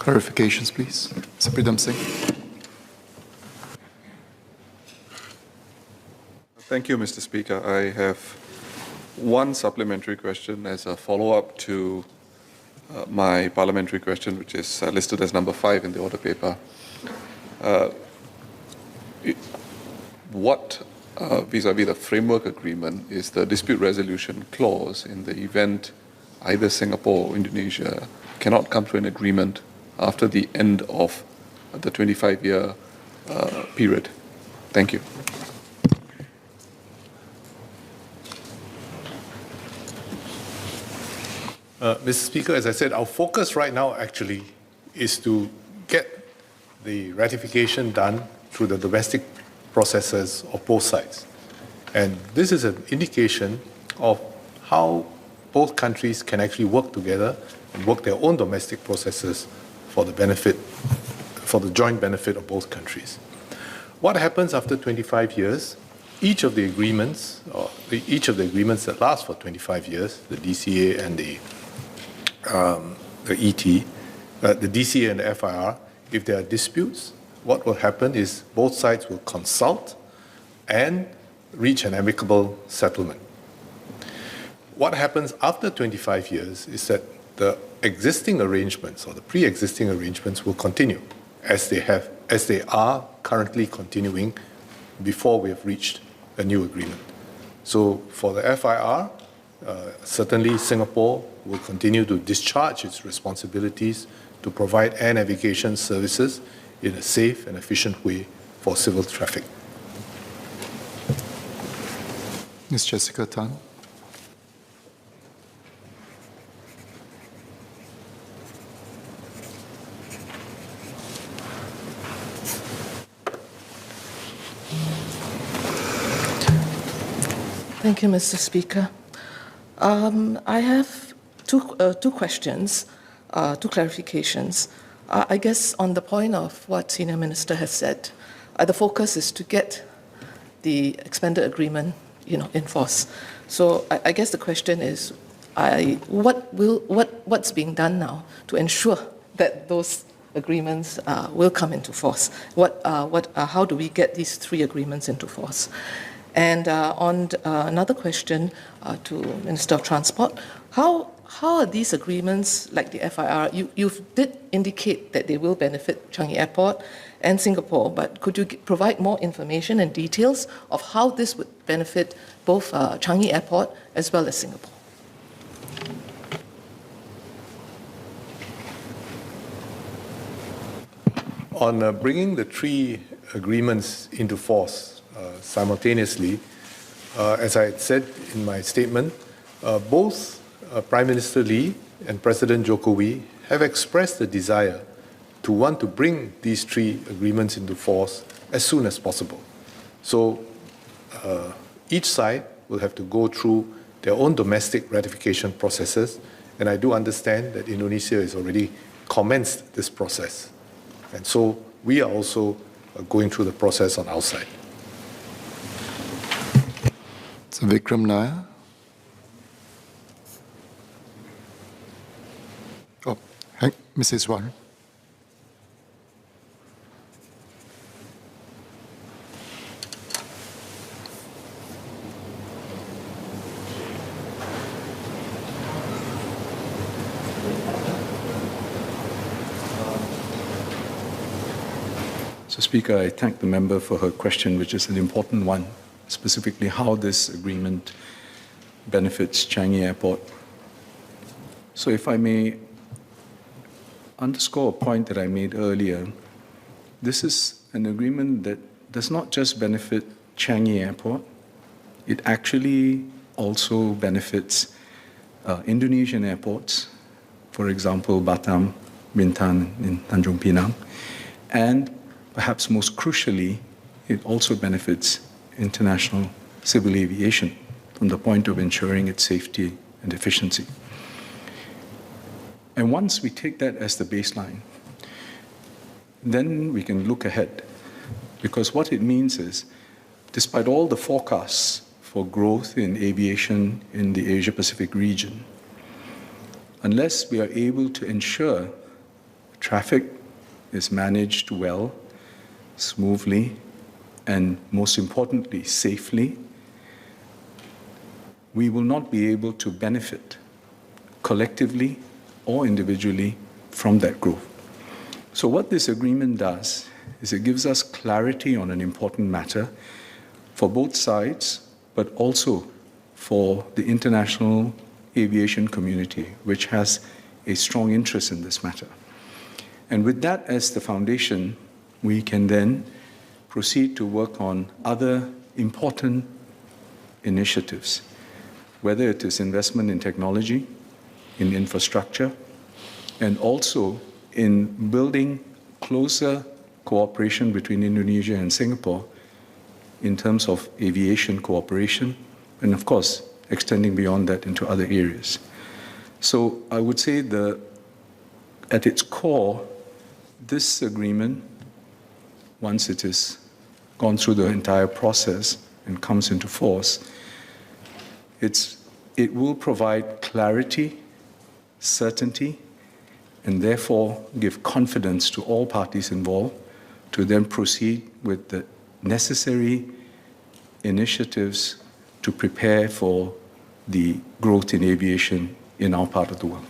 Clarifications, please. Mr. Pridham Singh. Thank you, Mr. Speaker. I have one supplementary question as a follow-up to my parliamentary question, which is listed as number 5 in the order paper. What, vis-à-vis the framework agreement, is the dispute resolution clause in the event either Singapore or Indonesia cannot come to an agreement after the end of the 25-year period? Thank you. Mr. Speaker, as I said, our focus right now actually is to get the ratification done through the domestic processes of both sides. And this is an indication of how both countries can actually work together and work their own domestic processes for the benefit, for the joint benefit of both countries. What happens after 25 years? Each of the agreements that last for 25 years, the DCA and the ET, the DCA and the FIR, if there are disputes, what will happen is both sides will consult and reach an amicable settlement. What happens after 25 years is that the existing arrangements or the pre-existing arrangements will continue as they are currently continuing before we have reached a new agreement. So for the FIR, certainly Singapore will continue to discharge its responsibilities to provide air navigation services in a safe and efficient way for civil traffic. Ms. Jessica Tan. Thank you, Mr. Speaker. I have two questions, two clarifications. I guess on the point of what Senior Minister has said, the focus is to get the expanded agreement, in force. So I guess the question is, what's being done now to ensure that those agreements will come into force? How do we get these 3 agreements into force? And on another question to Minister of Transport, how are these agreements, like the FIR, you did indicate that they will benefit Changi Airport and Singapore, but could you provide more information and details of how this would benefit both Changi Airport as well as Singapore? On bringing the 3 agreements into force simultaneously, as I said in my statement, both Prime Minister Lee and President Jokowi have expressed the desire to want to bring these 3 agreements into force as soon as possible. So each side will have to go through their own domestic ratification processes, and I do understand that Indonesia has already commenced this process. And so we are also going through the process on our side. So Vikram Nair. Oh, Mrs. Iswaran. So, Speaker, I thank the member for her question, which is an important one, specifically how this agreement benefits Changi Airport. So if I may underscore a point that I made earlier, this is an agreement that does not just benefit Changi Airport, it actually also benefits Indonesian airports, for example, Batam, Bintan, and Tanjung Pinang, and perhaps most crucially, it also benefits international civil aviation from the point of ensuring its safety and efficiency. And once we take that as the baseline, then we can look ahead, because what it means is, despite all the forecasts for growth in aviation in the Asia-Pacific region, unless we are able to ensure traffic is managed well, smoothly, and most importantly, safely, we will not be able to benefit collectively or individually from that growth. So what this agreement does is it gives us clarity on an important matter for both sides, but also for the international aviation community, which has a strong interest in this matter. And with that as the foundation, we can then proceed to work on other important initiatives, whether it is investment in technology, in infrastructure, and also in building closer cooperation between Indonesia and Singapore in terms of aviation cooperation, and of course, extending beyond that into other areas. So I would say at its core, this agreement, once it is gone through the entire process and comes into force, it will provide clarity, certainty, and therefore give confidence to all parties involved to then proceed with the necessary initiatives to prepare for the growth in aviation in our part of the world.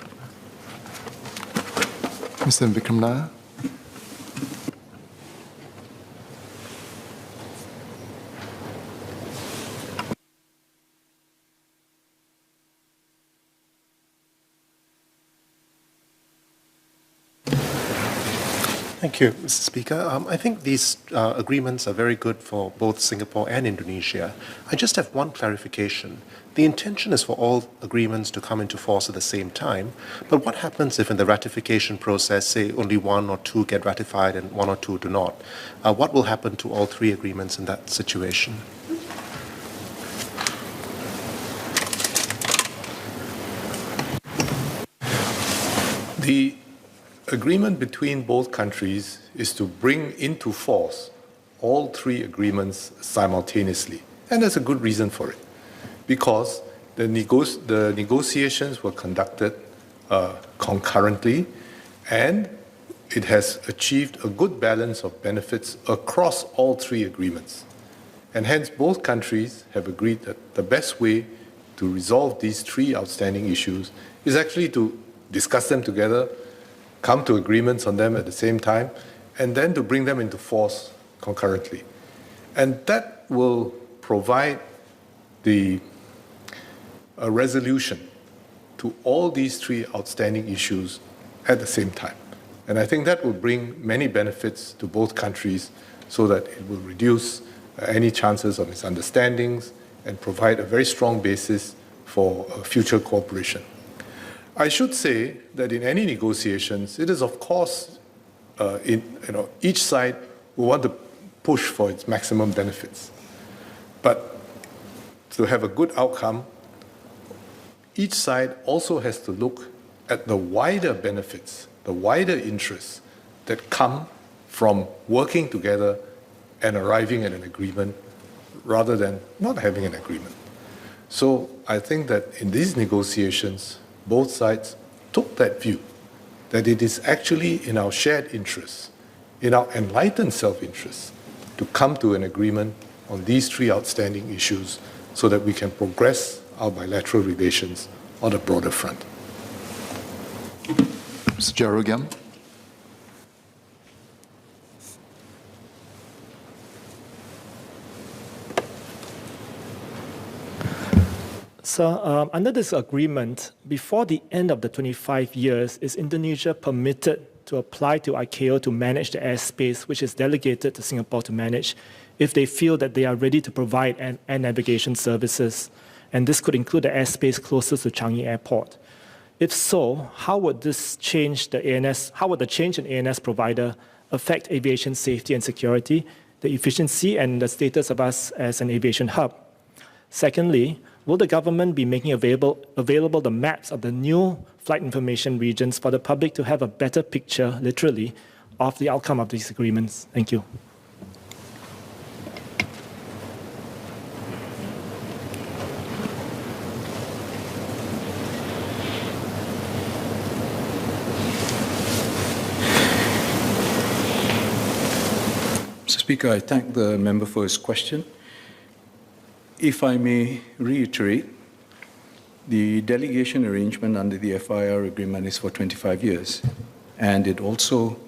Mr. Vikram Nair. Thank you, Mr. Speaker. I think these agreements are very good for both Singapore and Indonesia. I just have one clarification. The intention is for all agreements to come into force at the same time, but what happens if in the ratification process, say, only one or two get ratified and one or two do not? What will happen to all three agreements in that situation? The agreement between both countries is to bring into force all three agreements simultaneously. And there's a good reason for it. Because the negotiations were conducted concurrently, and it has achieved a good balance of benefits across all three agreements. And hence, both countries have agreed that the best way to resolve these three outstanding issues is actually to discuss them together, come to agreements on them at the same time, and then to bring them into force concurrently. And that will provide a resolution to all these three outstanding issues at the same time. And I think that will bring many benefits to both countries so that it will reduce any chances of misunderstandings and provide a very strong basis for future cooperation. I should say that in any negotiations, it is of course, each side will want to push for its maximum benefits. But to have a good outcome, each side also has to look at the wider benefits, the wider interests that come from working together and arriving at an agreement rather than not having an agreement. So I think that in these negotiations, both sides took that view, that it is actually in our shared interests, in our enlightened self-interest, to come to an agreement on these three outstanding issues so that we can progress our bilateral relations on a broader front. Mr. Jarogam. So, under this agreement, before the end of the 25 years, is Indonesia permitted to apply to ICAO to manage the airspace, which is delegated to Singapore to manage, if they feel that they are ready to provide air navigation services? And this could include the airspace closest to Changi Airport. If so, how would this change the ANS? How would the change in ANS provider affect aviation safety and security, the efficiency and the status of us as an aviation hub? Secondly, will the government be making available the maps of the new flight information regions for the public to have a better picture, literally, of the outcome of these agreements? Thank you. Mr. Speaker, I thank the member for his question. If I may reiterate, the delegation arrangement under the FIR agreement is for 25 years, and it also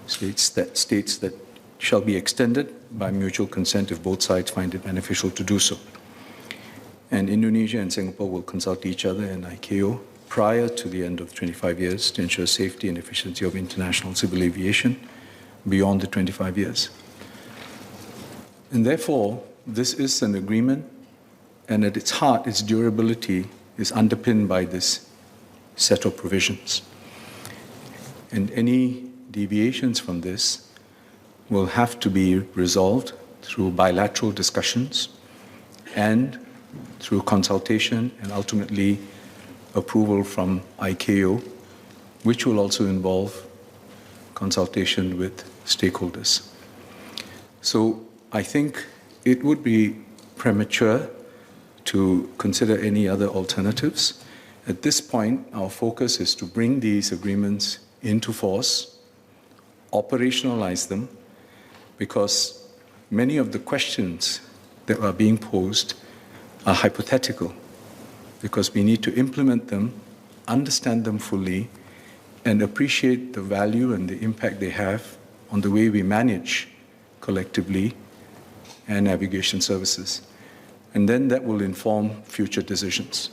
states that shall be extended by mutual consent if both sides find it beneficial to do so. And Indonesia and Singapore will consult each other and ICAO prior to the end of 25 years to ensure safety and efficiency of international civil aviation beyond the 25 years. And therefore, this is an agreement, and at its heart, its durability is underpinned by this set of provisions. And any deviations from this will have to be resolved through bilateral discussions and through consultation and ultimately approval from ICAO, which will also involve consultation with stakeholders. So I think it would be premature to consider any other alternatives. At this point, our focus is to bring these agreements into force, operationalize them, because many of the questions that are being posed are hypothetical, because we need to implement them, understand them fully, and appreciate the value and the impact they have on the way we manage collectively and navigation services. And then that will inform future decisions.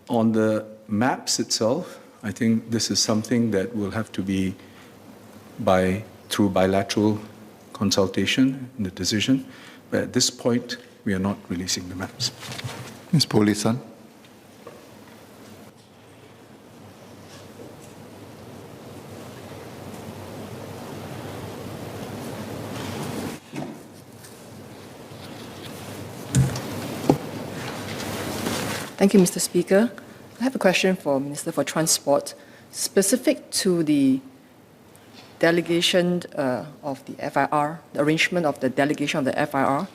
On the maps itself, I think this is something that will have to be through bilateral consultation in the decision, but at this point, we are not releasing the maps. Ms. Polisan. Thank you, Mr. Speaker. I have a question for Minister for Transport, specific to the delegation of the FIR, the arrangement of the delegation of the FIR.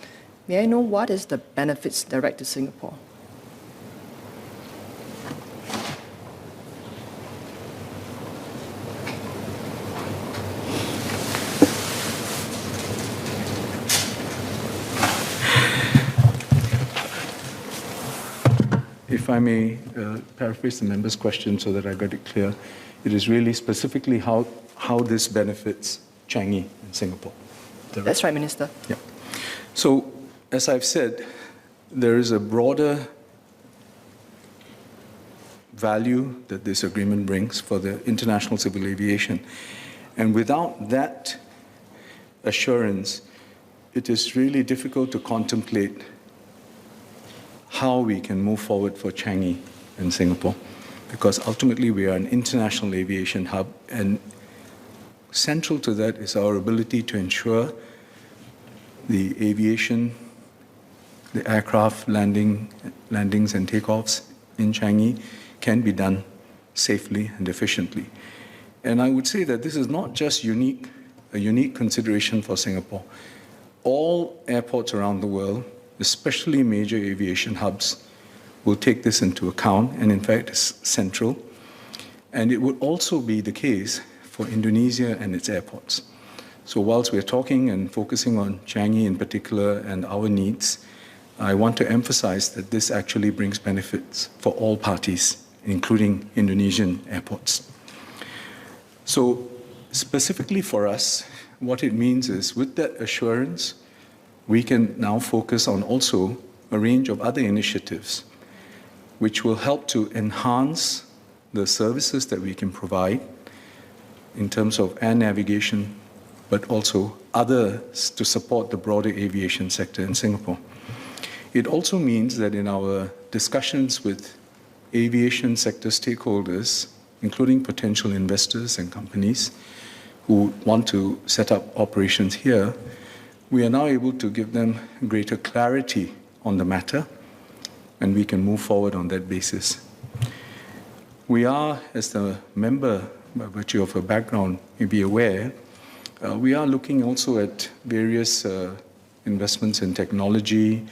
May I know what is the benefits direct to Singapore? If I may paraphrase the member's question so that I got it clear, it is really specifically how this benefits Changi in Singapore. That's right, Minister. Yeah. So, as I've said, there is a broader value that this agreement brings for the international civil aviation. And without that assurance, it is really difficult to contemplate how we can move forward for Changi in Singapore, because ultimately we are an international aviation hub, and central to that is our ability to ensure the aviation, the aircraft landings and takeoffs in Changi can be done safely and efficiently. And I would say that this is not just a unique consideration for Singapore. All airports around the world, especially major aviation hubs, will take this into account, and in fact is central. And it would also be the case for Indonesia and its airports. So whilst we're talking and focusing on Changi in particular and our needs, I want to emphasize that this actually brings benefits for all parties, including Indonesian airports. So specifically for us, what it means is with that assurance, we can now focus on also a range of other initiatives which will help to enhance the services that we can provide in terms of air navigation, but also others to support the broader aviation sector in Singapore. It also means that in our discussions with aviation sector stakeholders, including potential investors and companies who want to set up operations here, we are now able to give them greater clarity on the matter, and we can move forward on that basis. We are, as the member, by virtue of her background, may be aware, we are looking also at various investments in technology,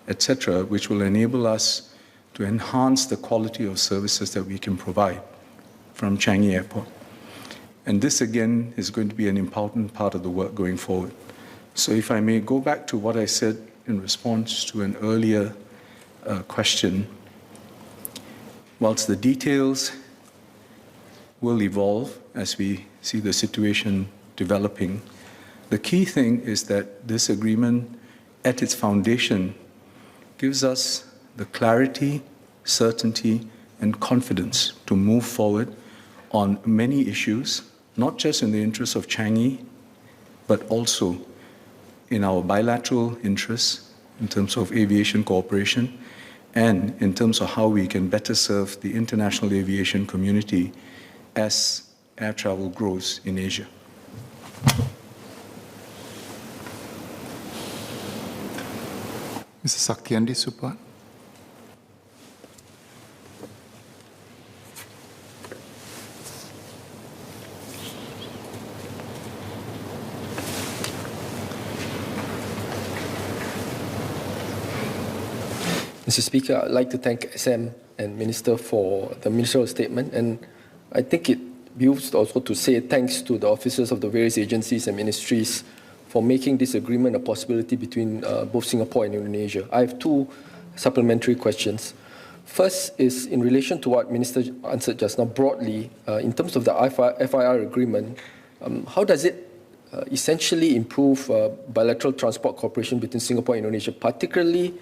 etc., which will enable us to enhance the quality of services that we can provide from Changi Airport. And this, again, is going to be an important part of the work going forward. So if I may go back to what I said in response to an earlier question, whilst the details will evolve as we see the situation developing, the key thing is that this agreement, at its foundation, gives us the clarity, certainty, and confidence to move forward on many issues, not just in the interests of Changi, but also in our bilateral interests in terms of aviation cooperation and in terms of how we can better serve the international aviation community as air travel grows in Asia. Mr. Saktiandi Supat. Mr. Speaker, I'd like to thank SM and Minister for the ministerial statement, and I think it behooves also to say thanks to the officers of the various agencies and ministries for making this agreement a possibility between both Singapore and Indonesia. I have two supplementary questions. First is in relation to what Minister answered just now broadly, in terms of the FIR agreement, how does it essentially improve bilateral transport cooperation between Singapore and Indonesia, particularly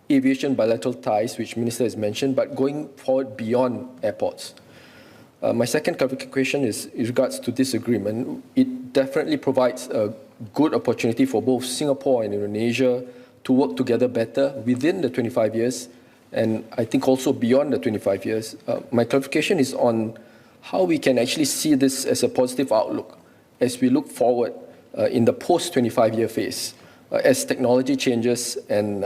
aviation bilateral ties, which Minister has mentioned, but going forward beyond airports? My second clarification is in regards to this agreement. It definitely provides a good opportunity for both Singapore and Indonesia to work together better within the 25 years, and I think also beyond the 25 years. My clarification is on how we can actually see this as a positive outlook as we look forward in the post-25-year phase, as technology changes and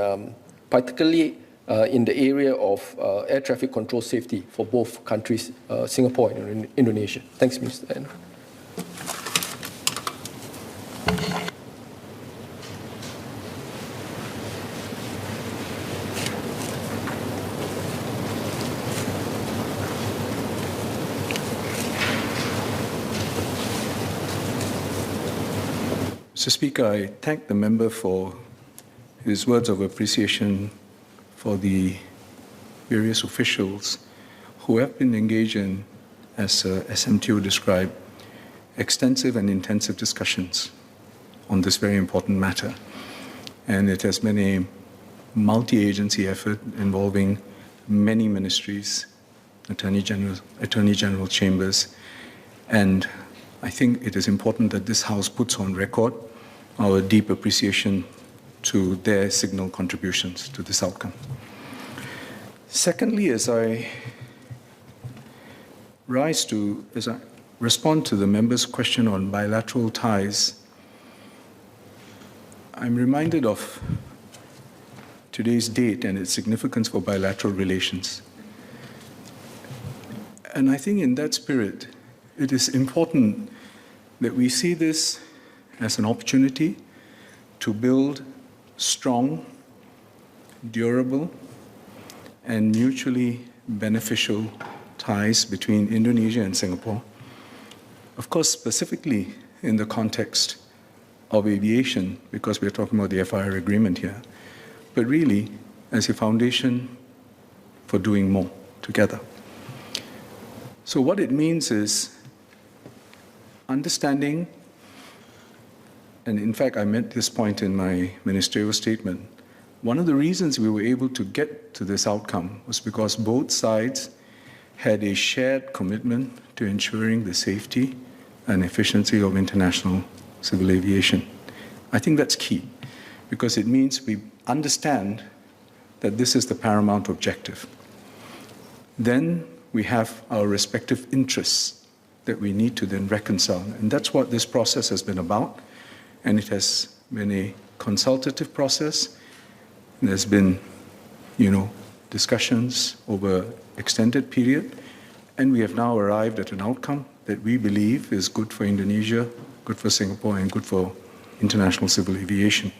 particularly in the area of air traffic control safety for both countries, Singapore and Indonesia. Thanks, Mr. Mr. Speaker, I thank the member for his words of appreciation for the various officials who have been engaged in, as SMTO described, extensive and intensive discussions on this very important matter. And it has been a multi-agency effort involving many ministries, Attorney General chambers, and I think it is important that this House puts on record our deep appreciation to their signal contributions to this outcome. Secondly, as I respond to the member's question on bilateral ties, I'm reminded of today's date and its significance for bilateral relations. And I think in that spirit, it is important that we see this as an opportunity to build strong, durable, and mutually beneficial ties between Indonesia and Singapore. Of course, specifically in the context of aviation, because we're talking about the FIR agreement here, but really as a foundation for doing more together. So what it means is understanding, and in fact, I made this point in my ministerial statement, one of the reasons we were able to get to this outcome was because both sides had a shared commitment to ensuring the safety and efficiency of international civil aviation. I think that's key, because it means we understand that this is the paramount objective. Then we have our respective interests that we need to then reconcile, and that's what this process has been about. And it has been a consultative process. There's been, discussions over extended period, and we have now arrived at an outcome that we believe is good for Indonesia, good for Singapore, and good for international civil aviation.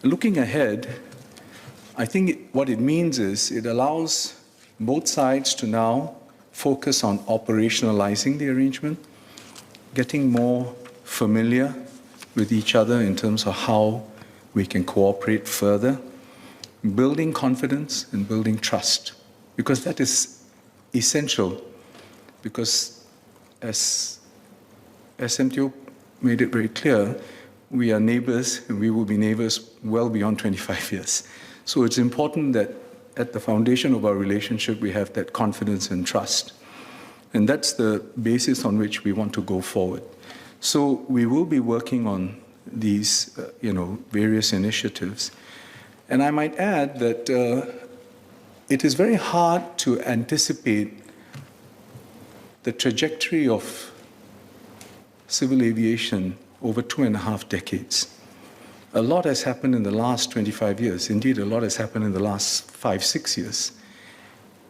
Looking ahead, I think what it means is it allows both sides to now focus on operationalizing the arrangement, getting more familiar with each other in terms of how we can cooperate further, building confidence and building trust, because that is essential, because as Teo made it very clear, we are neighbors and we will be neighbors well beyond 25 years. So it's important that at the foundation of our relationship we have that confidence and trust. And that's the basis on which we want to go forward. So we will be working on these various initiatives. And I might add that it is very hard to anticipate the trajectory of civil aviation over 2.5 decades. A lot has happened in the last 25 years. Indeed, a lot has happened in the last 5-6 years.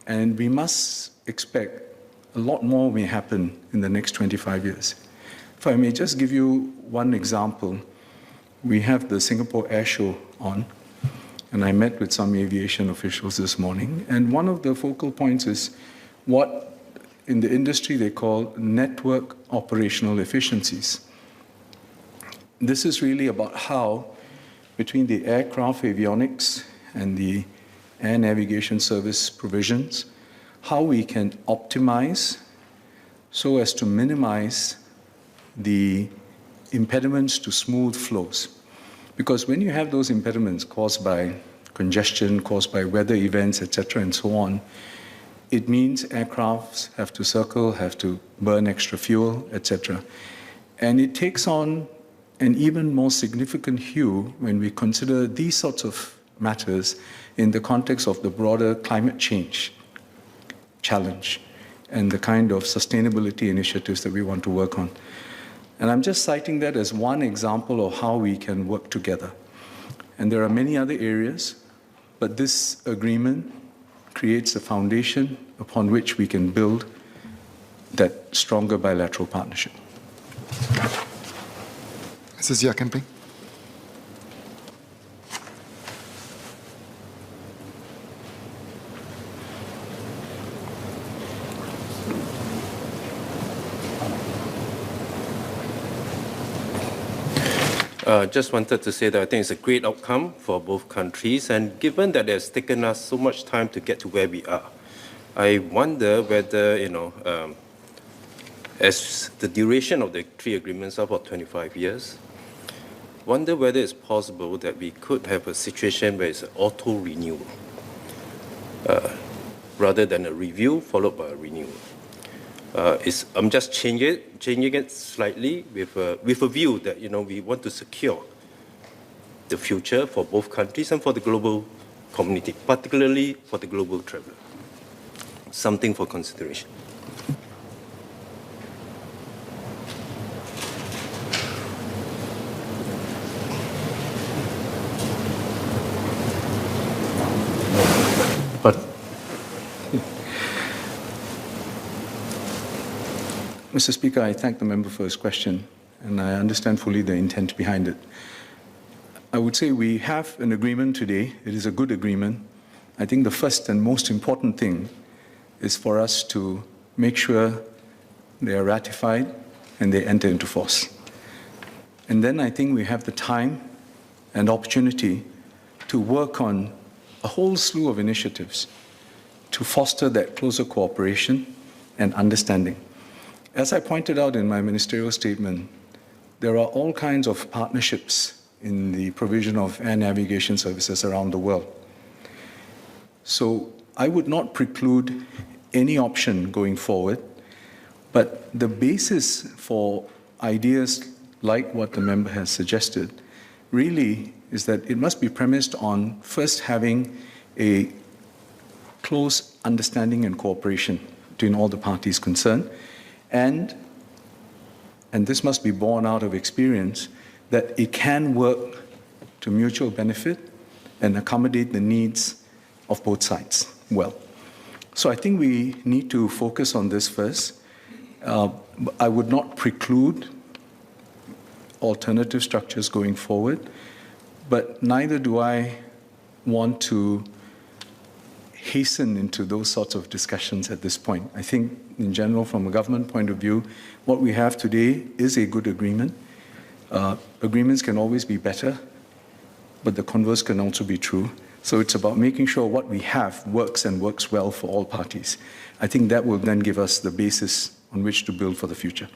And we must expect a lot more may happen in the next 25 years. If I may just give you one example, we have the Singapore Air Show on, and I met with some aviation officials this morning, and one of the focal points is what in the industry they call network operational efficiencies. This is really about how, between the aircraft avionics and the air navigation service provisions, how we can optimize so as to minimize the impediments to smooth flows. Because when you have those impediments caused by congestion, caused by weather events, etc., and so on, it means aircrafts have to circle, have to burn extra fuel, etc. And it takes on an even more significant hue when we consider these sorts of matters in the context of the broader climate change challenge and the kind of sustainability initiatives that we want to work on. And I'm just citing that as one example of how we can work together. And there are many other areas, but this agreement creates a foundation upon which we can build that stronger bilateral partnership. Mrs. Yakenping. Just wanted to say that I think it's a great outcome for both countries, and given that it has taken us so much time to get to where we are, I wonder whether, as the duration of the 3 agreements are about 25 years, wonder whether it's possible that we could have a situation where it's an auto-renewal rather than a review followed by a renewal. I'm just changing it slightly with a view that we want to secure the future for both countries and for the global community, particularly for the global traveler. Something for consideration. But Mr. Speaker, I thank the member for his question, and I understand fully the intent behind it. I would say we have an agreement today. It is a good agreement. I think the first and most important thing is for us to make sure they are ratified and they enter into force. And then I think we have the time and opportunity to work on a whole slew of initiatives to foster that closer cooperation and understanding. As I pointed out in my ministerial statement, there are all kinds of partnerships in the provision of air navigation services around the world. So I would not preclude any option going forward, but the basis for ideas like what the member has suggested really is that it must be premised on first having a close understanding and cooperation between all the parties concerned, and this must be born out of experience, that it can work to mutual benefit and accommodate the needs of both sides well. So I think we need to focus on this first. I would not preclude alternative structures going forward, but neither do I want to hasten into those sorts of discussions at this point. I think, in general, from a government point of view, what we have today is a good agreement. Agreements can always be better, but the converse can also be true. So it's about making sure what we have works and works well for all parties. I think that will then give us the basis on which to build for the future.